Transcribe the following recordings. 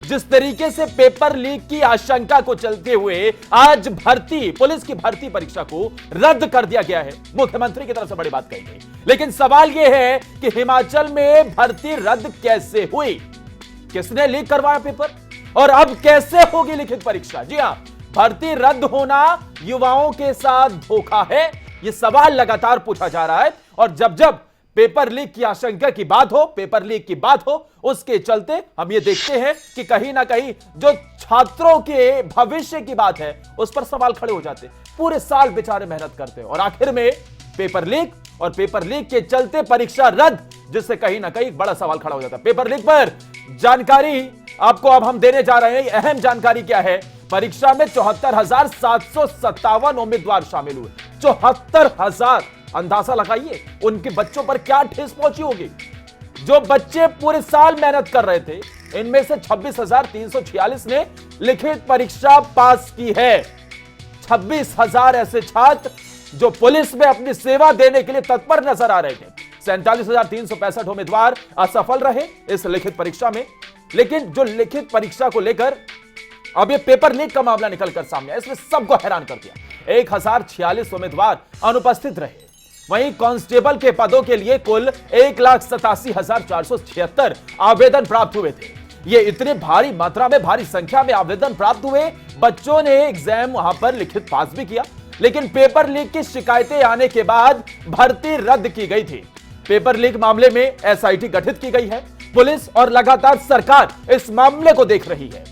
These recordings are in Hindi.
जिस तरीके से पेपर लीक की आशंका को चलते हुए आज पुलिस की भर्ती परीक्षा को रद्द कर दिया गया है, मुख्यमंत्री की तरफ से बड़ी बात कही गई। लेकिन सवाल यह है कि हिमाचल में भर्ती रद्द कैसे हुई, किसने लीक करवाया पेपर और अब कैसे होगी लिखित परीक्षा। जी हां, भर्ती रद्द होना युवाओं के साथ धोखा है, यह सवाल लगातार पूछा जा रहा है। और जब जब पेपर लीक की आशंका की बात हो, पेपर लीक की बात हो, उसके चलते हम ये देखते हैं कि कहीं ना कहीं जो छात्रों के भविष्य की बात है उस पर सवाल खड़े हो जाते हैं। पूरे साल बेचारे मेहनत करते हैं और आखिर में पेपर लीक, और पेपर लीक के चलते परीक्षा रद्द, जिससे कहीं ना कहीं बड़ा सवाल खड़ा हो जाता है। पेपर लीक पर जानकारी आपको अब हम देने जा रहे हैं। अहम जानकारी क्या है, परीक्षा में 74,757 उम्मीदवार शामिल हुए। 74,000, अंदाजा लगाइए उनके बच्चों पर क्या ठेस पहुंची होगी। जो बच्चे पूरे साल मेहनत कर रहे थे, इनमें से 26,346 ने लिखित परीक्षा पास की है। 26,000 ऐसे छात्र जो पुलिस में अपनी सेवा देने के लिए तत्पर नजर आ रहे थे। 47,365 उम्मीदवार असफल रहे इस लिखित परीक्षा में। लेकिन जो लिखित परीक्षा को लेकर अब ये पेपर लीक का मामला निकलकर सामने आया, इसने सबको हैरान कर दिया। 1046 उम्मीदवार अनुपस्थित रहे। वहीं कांस्टेबल के पदों के लिए कुल 1,87,476 आवेदन प्राप्त हुए थे। ये इतने भारी मात्रा में, भारी संख्या में आवेदन प्राप्त हुए, बच्चों ने एग्जाम वहां पर लिखित पास भी किया। लेकिन पेपर लीक की शिकायतें आने के बाद भर्ती रद्द की गई थी। पेपर लीक मामले में एसआईटी गठित की गई है। पुलिस और लगातार सरकार इस मामले को देख रही है।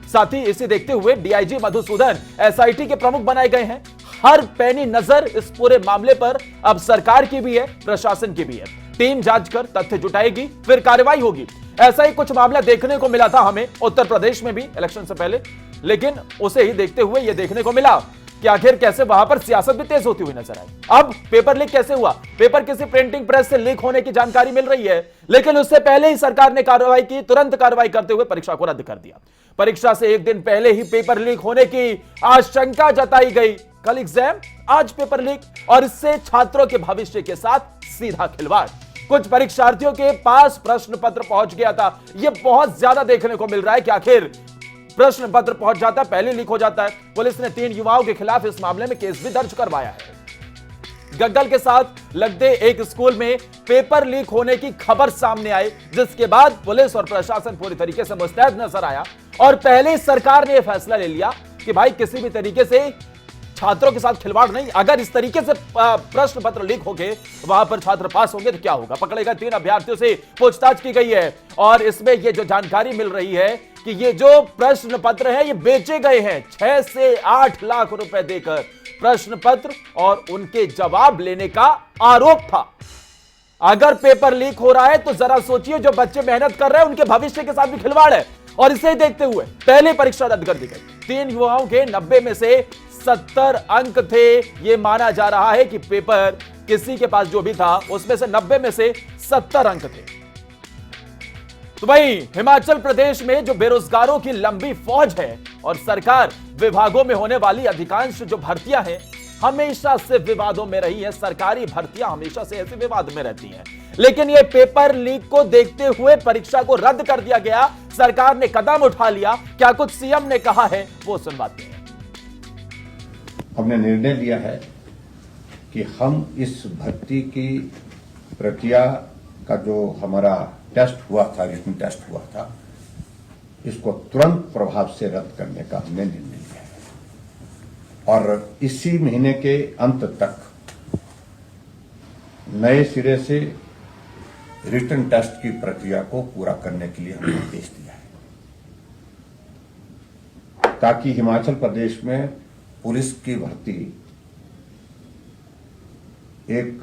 साथ ही इसे देखते हुए डीआईजी मधुसूदन एसआईटी के प्रमुख बनाए गए हैं। हर पैनी नजर इस पूरे मामले पर अब सरकार की भी है, प्रशासन की भी है। टीम जांच कर तथ्य जुटाएगी, फिर कार्रवाई होगी। ऐसा ही कुछ मामला देखने को मिला था हमें उत्तर प्रदेश में भी इलेक्शन से पहले, लेकिन उसे ही देखते हुए यह देखने को मिला कि आखिर कैसे वहां पर सियासत भी तेज होती हुई नजर आई। अब पेपर लीक कैसे हुआ, पेपर किसी प्रिंटिंग प्रेस से लीक होने की जानकारी मिल रही है, लेकिन उससे पहले ही सरकार ने कार्रवाई की। तुरंत कार्रवाई करते हुए परीक्षा को रद्द कर दिया। परीक्षा से एक दिन पहले ही पेपर लीक होने की आशंका जताई गई। कल एग्जाम, आज पेपर लीक, और इससे छात्रों के भविष्य के साथ सीधा खिलवाड़। कुछ परीक्षार्थियों के पास प्रश्न पत्र पहुंच गया था। यह बहुत ज्यादा देखने को मिल रहा है कि आखिर प्रश्न पत्र पहुंच जाता है, पहले लीक हो जाता है। पुलिस ने 3 युवाओं के खिलाफ इस मामले में केस भी दर्ज करवाया है। गग्गल के साथ लगते एक स्कूल में पेपर लीक होने की खबर सामने आई, जिसके बाद पुलिस और प्रशासन पूरी तरीके से मुस्तैद नजर आया और पहले ही सरकार ने यह फैसला ले लिया कि भाई किसी भी तरीके से छात्रों के साथ खिलवाड़ नहीं। अगर इस तरीके से प्रश्न पत्र लीक हो गए, वहां पर छात्र पास होंगे तो क्या होगा। पकड़े गए 3 अभ्यर्थियों से पूछताछ की गई है और इसमें यह जो जानकारी मिल रही है कि ये जो प्रश्न पत्र है ये बेचे गए हैं। 6 से 8 लाख रुपए देकर प्रश्न पत्र और उनके जवाब लेने का आरोप था। अगर पेपर लीक हो रहा है तो जरा सोचिए, जो बच्चे मेहनत कर रहे हैं उनके भविष्य के साथ भी खिलवाड़ है। और इसे देखते हुए पहले परीक्षा रद्द कर दी गई। 3 युवाओं के 90 में से 70 अंक थे। यह माना जा रहा है कि पेपर किसी के पास जो भी था उसमें से 90 में से 70 अंक थे। तो भाई, हिमाचल प्रदेश में जो बेरोजगारों की लंबी फौज है और सरकार विभागों में होने वाली अधिकांश जो भर्तियां हैं हमेशा से विवादों में रही है। सरकारी भर्तियां हमेशा से ऐसे विवाद में रहती हैं। लेकिन यह पेपर लीक को देखते हुए परीक्षा को रद्द कर दिया गया। सरकार ने कदम उठा लिया। क्या कुछ सीएम ने कहा है वो सुनवाते हैं। हमने निर्णय लिया है कि हम इस भर्ती की प्रक्रिया का जो हमारा टेस्ट हुआ था, रिटन टेस्ट हुआ था, इसको तुरंत प्रभाव से रद्द करने का हमने निर्णय लिया है और इसी महीने के अंत तक नए सिरे से रिटन टेस्ट की प्रक्रिया को पूरा करने के लिए हमने निर्देश दिया है, ताकि हिमाचल प्रदेश में पुलिस की भर्ती एक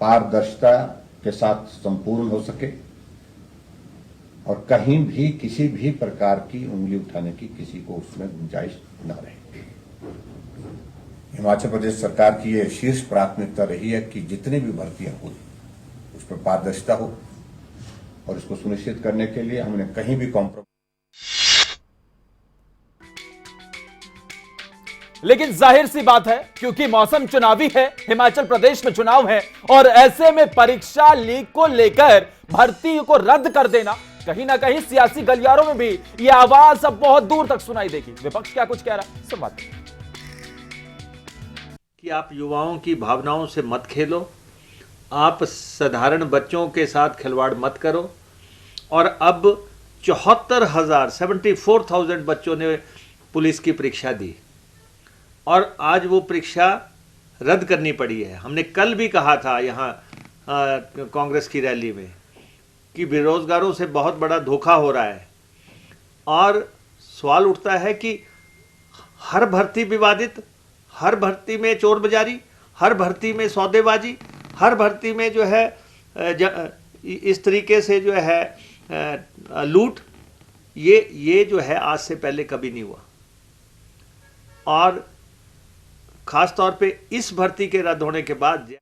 पारदर्शिता के साथ संपूर्ण हो सके और कहीं भी किसी भी प्रकार की उंगली उठाने की किसी को उसमें गुंजाइश न रहे। हिमाचल प्रदेश सरकार की यह शीर्ष प्राथमिकता रही है कि जितनी भी भर्तियां हुई उस पर पारदर्शिता हो और इसको सुनिश्चित करने के लिए हमने कहीं भी कॉम्प्रोमाइज। लेकिन जाहिर सी बात है, क्योंकि मौसम चुनावी है, हिमाचल प्रदेश में चुनाव है और ऐसे में परीक्षा लीक को लेकर भर्ती को रद्द कर देना कहीं ना कहीं सियासी गलियारों में भी यह आवाज अब बहुत दूर तक सुनाई देगी। विपक्ष क्या कुछ कह रहा है, सुनवाते हैं। कि आप युवाओं की भावनाओं से मत खेलो, आप साधारण बच्चों के साथ खिलवाड़ मत करो। और अब 74,000 बच्चों ने पुलिस की परीक्षा दी और आज वो परीक्षा रद्द करनी पड़ी है। हमने कल भी कहा था यहाँ कांग्रेस की रैली में कि बेरोजगारों से बहुत बड़ा धोखा हो रहा है। और सवाल उठता है कि हर भर्ती विवादित, हर भर्ती में चोर बाजारी, हर भर्ती में सौदेबाजी, हर भर्ती में जो है इस तरीके से जो है लूट, ये जो है आज से पहले कभी नहीं हुआ। और ख़ास तौर पे इस भर्ती के रद्द होने के बाद